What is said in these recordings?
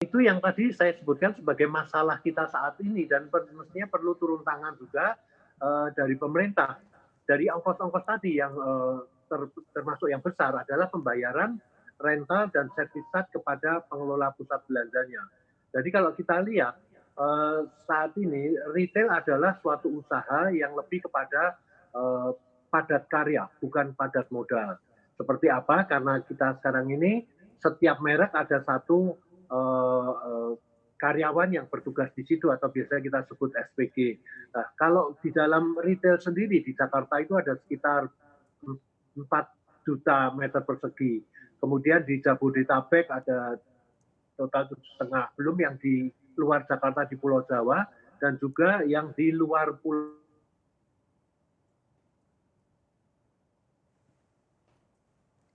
itu yang tadi saya sebutkan sebagai masalah kita saat ini dan mestinya perlu turun tangan juga dari pemerintah. Dari ongkos-ongkos tadi yang termasuk yang besar adalah pembayaran rental dan servisat kepada pengelola pusat belanjanya. Jadi kalau kita lihat saat ini retail adalah suatu usaha yang lebih kepada padat karya, bukan padat modal. Seperti apa? Karena kita sekarang ini setiap merek ada satu karyawan yang bertugas di situ atau biasanya kita sebut SPG. Nah, kalau di dalam retail sendiri di Jakarta itu ada sekitar 4 juta meter persegi. Kemudian di Jabodetabek ada total 7,5, belum yang di luar Jakarta di Pulau Jawa dan juga yang di luar pulau.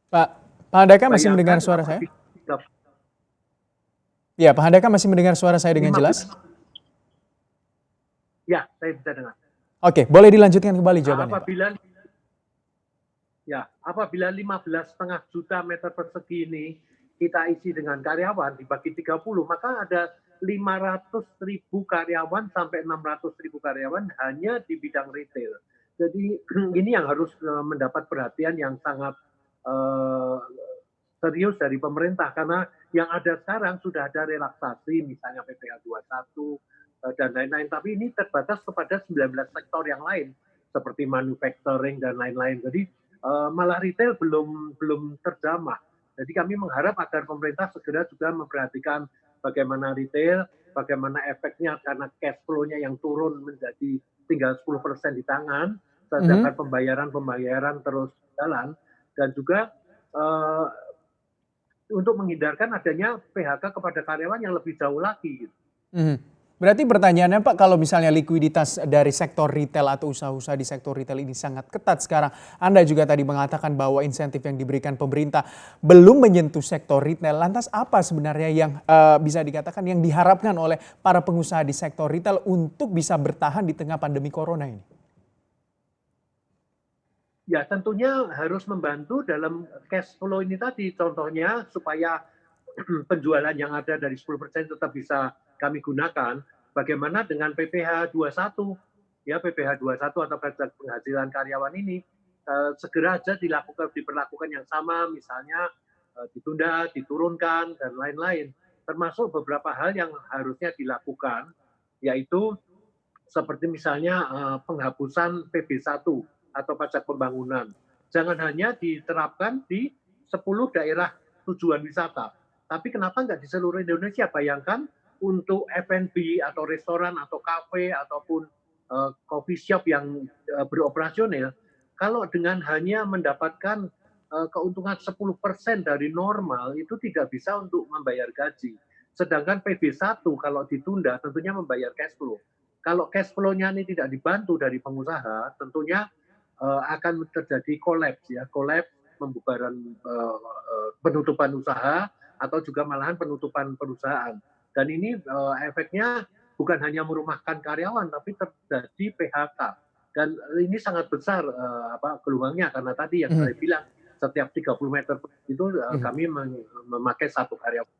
Pak Handaka masih mendengar suara saya? Ya, Pak Handaka masih mendengar suara saya dengan jelas? Ya, saya bisa dengar. Oke, boleh dilanjutkan kembali jawabannya, apabila 15,5 juta meter persegi ini kita isi dengan karyawan dibagi 30, maka ada 500.000 karyawan sampai 600.000 karyawan hanya di bidang retail. Jadi ini yang harus mendapat perhatian yang sangat serius dari pemerintah, karena yang ada sekarang sudah ada relaksasi, misalnya PPh 21 dan lain-lain, tapi ini terbatas kepada 19 sektor yang lain seperti manufacturing dan lain-lain. Jadi malah retail belum terjamah. Jadi kami mengharap agar pemerintah segera juga memperhatikan bagaimana retail, bagaimana efeknya karena cash flow-nya yang turun menjadi tinggal 10% di tangan, sedangkan pembayaran terus jalan, dan juga untuk menghindarkan adanya PHK kepada karyawan yang lebih jauh lagi. Berarti pertanyaannya Pak, kalau misalnya likuiditas dari sektor retail atau usaha-usaha di sektor retail ini sangat ketat sekarang, Anda juga tadi mengatakan bahwa insentif yang diberikan pemerintah belum menyentuh sektor retail. Lantas apa sebenarnya yang bisa dikatakan yang diharapkan oleh para pengusaha di sektor retail untuk bisa bertahan di tengah pandemi corona ini? Ya, tentunya harus membantu dalam cash flow ini tadi. Contohnya supaya penjualan yang ada dari 10% tetap bisa kami gunakan. Bagaimana dengan PPh 21? Ya, PPh 21 atau pajak penghasilan karyawan ini segera aja diperlakukan yang sama, misalnya ditunda, diturunkan, dan lain-lain. Termasuk beberapa hal yang harusnya dilakukan, yaitu seperti misalnya penghapusan PB1 atau pajak pembangunan. Jangan hanya diterapkan di 10 daerah tujuan wisata. Tapi kenapa nggak di seluruh Indonesia? Bayangkan untuk F&B atau restoran atau kafe ataupun coffee shop yang beroperasional, kalau dengan hanya mendapatkan keuntungan 10% dari normal, itu tidak bisa untuk membayar gaji. Sedangkan PB1 kalau ditunda tentunya membayar cash flow. Kalau cash flow-nya ini tidak dibantu dari pengusaha, tentunya akan terjadi kolaps, pembubaran, penutupan usaha atau juga malahan penutupan perusahaan. Dan ini efeknya bukan hanya merumahkan karyawan, tapi terjadi PHK. Dan ini sangat besar peluangnya, karena tadi yang saya bilang setiap 30 meter itu kami memakai satu karyawan.